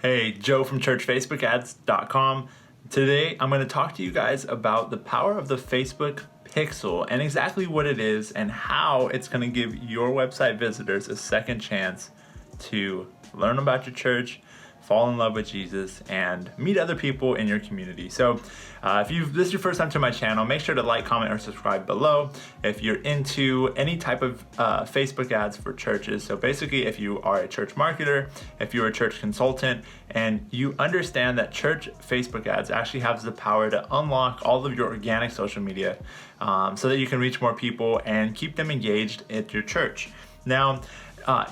Hey, Joe from churchfacebookads.com. Today I'm going to talk to you guys about the power of the Facebook pixel and exactly what it is and how it's going to give your website visitors a second chance to learn about your church, fall in love with Jesus, and meet other people in your community. So if this is your first time to my channel, make sure to like, comment, or subscribe below if you're into any type of Facebook ads for churches. So basically, if you are a church marketer, if you're a church consultant, and you understand that church Facebook ads actually have the power to unlock all of your organic social media so that you can reach more people and keep them engaged at your church. Now,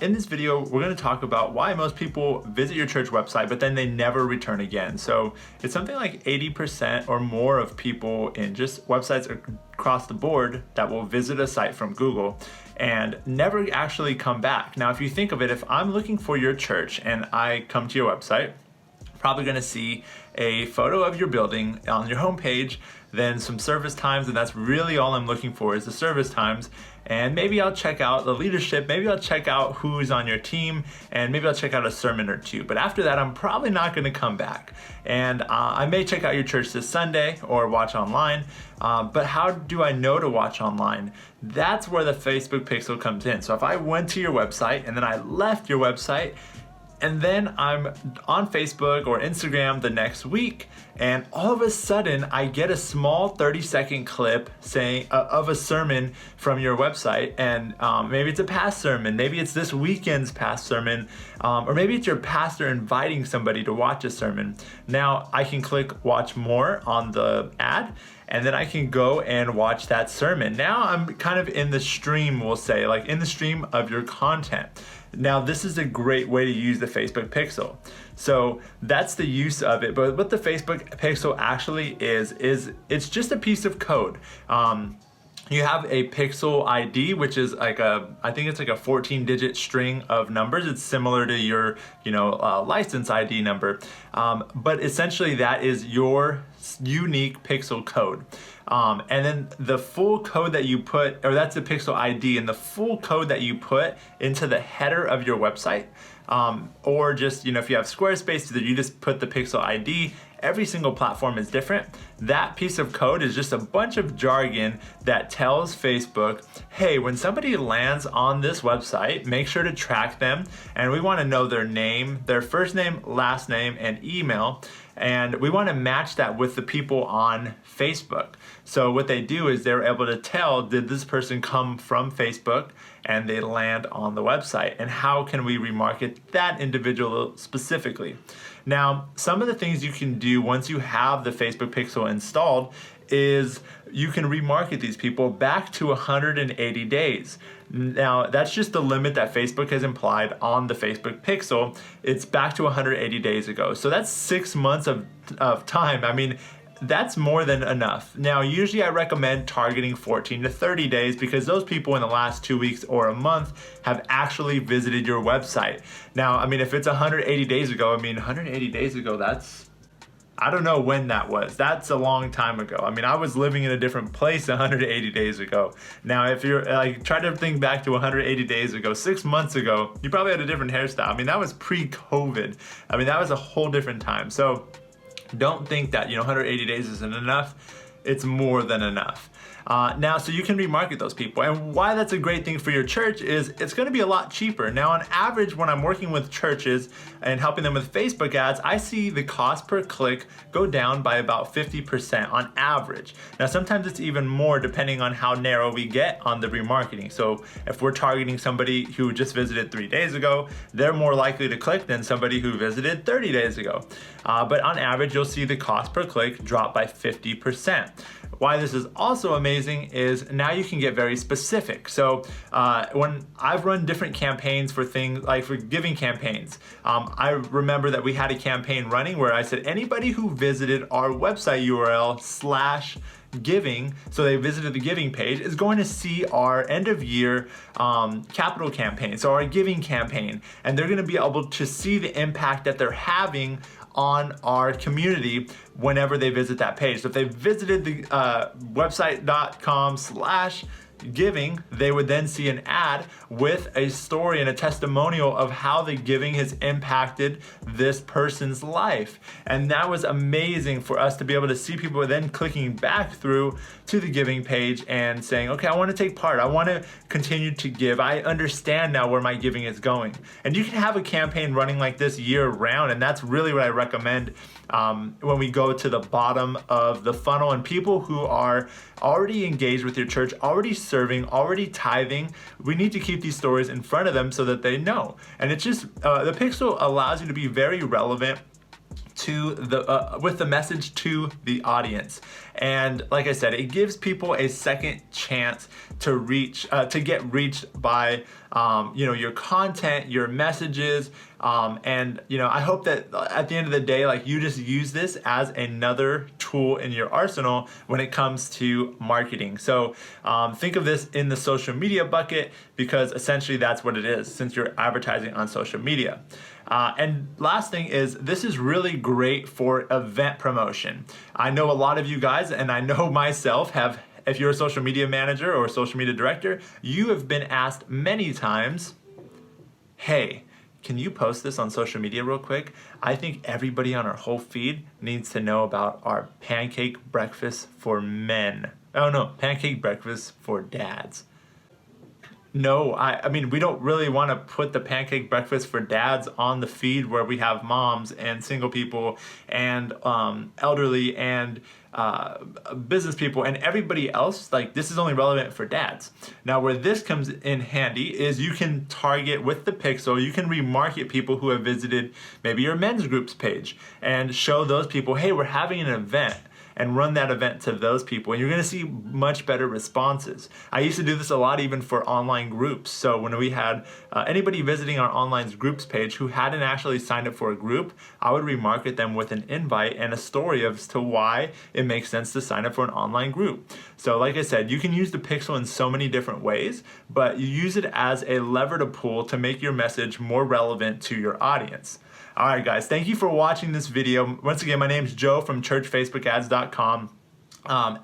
in this video, we're going to talk about why most people visit your church website, but then they never return again. So it's something like 80% or more of people in just websites across the board that will visit a site from Google and never actually come back. Now, if you think of it, if I'm looking for your church and I come to your website, probably going to see a photo of your building on your homepage, then some service times, and that's really all I'm looking for is the service times. And maybe I'll check out the leadership, maybe I'll check out who's on your team, and maybe I'll check out a sermon or two. But after that, I'm probably not going to come back. And I may check out your church this Sunday or watch online. But how do I know to watch online? That's where the Facebook pixel comes in. So if I went to your website and then I left your website, and then I'm on Facebook or Instagram the next week, and all of a sudden I get a small 30-second clip saying of a sermon from your website, and maybe it's a past sermon, maybe it's this weekend's past sermon, or maybe it's your pastor inviting somebody to watch a sermon. Now I can click watch more on the ad, and then I can go and watch that sermon. Now I'm kind of in the stream, we'll say, like in the stream of your content. Now, this is a great way to use the Facebook pixel. So that's the use of it. But what the Facebook pixel actually is it's just a piece of code. You have a pixel ID, which is like I think it's like a 14-digit string of numbers. It's similar to your, license ID number. But essentially that is your unique pixel code. And then the full code that you put, or that's the pixel ID, and the full code that you put into the header of your website, or just, if you have Squarespace, that you just put the pixel ID. Every single platform is different. That piece of code is just a bunch of jargon that tells Facebook, hey, when somebody lands on this website, make sure to track them. And we want to know their name, their first name, last name, and email. And we want to match that with the people on Facebook. So what they do is they're able to tell, did this person come from Facebook and they land on the website? And how can we remarket that individual specifically? Now, some of the things you can do once you have the Facebook pixel installed is you can remarket these people back to 180 days. Now, that's just the limit that Facebook has implied on the Facebook pixel. It's back to 180 days ago. So that's 6 months of time. I mean, that's more than enough. Now, usually I recommend targeting 14 to 30 days because those people in the last 2 weeks or a month have actually visited your website. Now, I mean, if it's 180 days ago, 180 days ago, I don't know when that was. That's a long time ago. I mean, I was living in a different place 180 days ago. Now, if you're try to think back to 180 days ago, 6 months ago, you probably had a different hairstyle. I mean, that was pre-COVID. I mean, that was a whole different time. So don't think that 180 days isn't enough. It's more than enough. Now, so you can remarket those people. And why that's a great thing for your church is it's going to be a lot cheaper. Now, on average, when I'm working with churches and helping them with Facebook ads, I see the cost per click go down by about 50% on average. Now, sometimes it's even more depending on how narrow we get on the remarketing. So if we're targeting somebody who just visited 3 days ago, they're more likely to click than somebody who visited 30 days ago. But on average, you'll see the cost per click drop by 50%. Why this is also amazing is now you can get very specific. So when I've run different campaigns for things like for giving campaigns, I remember that we had a campaign running where I said anybody who visited our website URL /giving, so they visited the giving page, is going to see our end of year capital campaign, so our giving campaign, and they're going to be able to see the impact that they're having on our community whenever they visit that page. So if they visited the website.com/ giving, they would then see an ad with a story and a testimonial of how the giving has impacted this person's life. And that was amazing for us to be able to see people then clicking back through to the giving page and saying, okay, I want to take part. I want to continue to give. I understand now where my giving is going. And you can have a campaign running like this year round, and that's really what I recommend when we go to the bottom of the funnel, and people who are already engaged with your church, already serving, already tithing, we need to keep these stories in front of them so that they know. And it's just, the pixel allows you to be very relevant to the with the message to the audience. And like I said, it gives people a second chance to reach to get reached by your content, your messages, and I hope that at the end of the day, like, you just use this as another tool in your arsenal when it comes to marketing. So think of this in the social media bucket, because essentially that's what it is, since you're advertising on social media. And last thing is, this is really great for event promotion. I know a lot of you guys, and I know myself, have, if you're a social media manager or a social media director, you have been asked many times, hey, can you post this on social media real quick? I think everybody on our whole feed needs to know about our pancake breakfast for men. Oh no, pancake breakfast for dads. No, I mean, we don't really want to put the pancake breakfast for dads on the feed where we have moms and single people and elderly and business people and everybody else. Like, this is only relevant for dads. Now, where this comes in handy is you can target with the pixel, you can remarket people who have visited maybe your men's groups page and show those people, hey, we're having an event, and run that event to those people, and you're gonna see much better responses. I used to do this a lot even for online groups. So when we had anybody visiting our online groups page who hadn't actually signed up for a group, I would remarket them with an invite and a story as to why it makes sense to sign up for an online group. So like I said, you can use the pixel in so many different ways, but you use it as a lever to pull to make your message more relevant to your audience. All right, guys, thank you for watching this video. Once again, my name is Joe from churchfacebookads.com.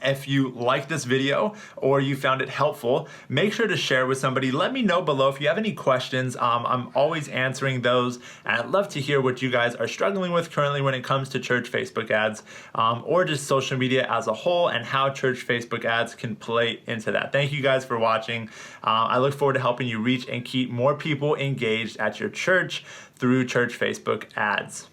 If you like this video or you found it helpful, make sure to share with somebody. Let me know below if you have any questions. I'm always answering those, and I'd love to hear what you guys are struggling with currently when it comes to church Facebook ads, or just social media as a whole, and how church Facebook ads can play into that. Thank you guys for watching. I look forward to helping you reach and keep more people engaged at your church through church Facebook ads.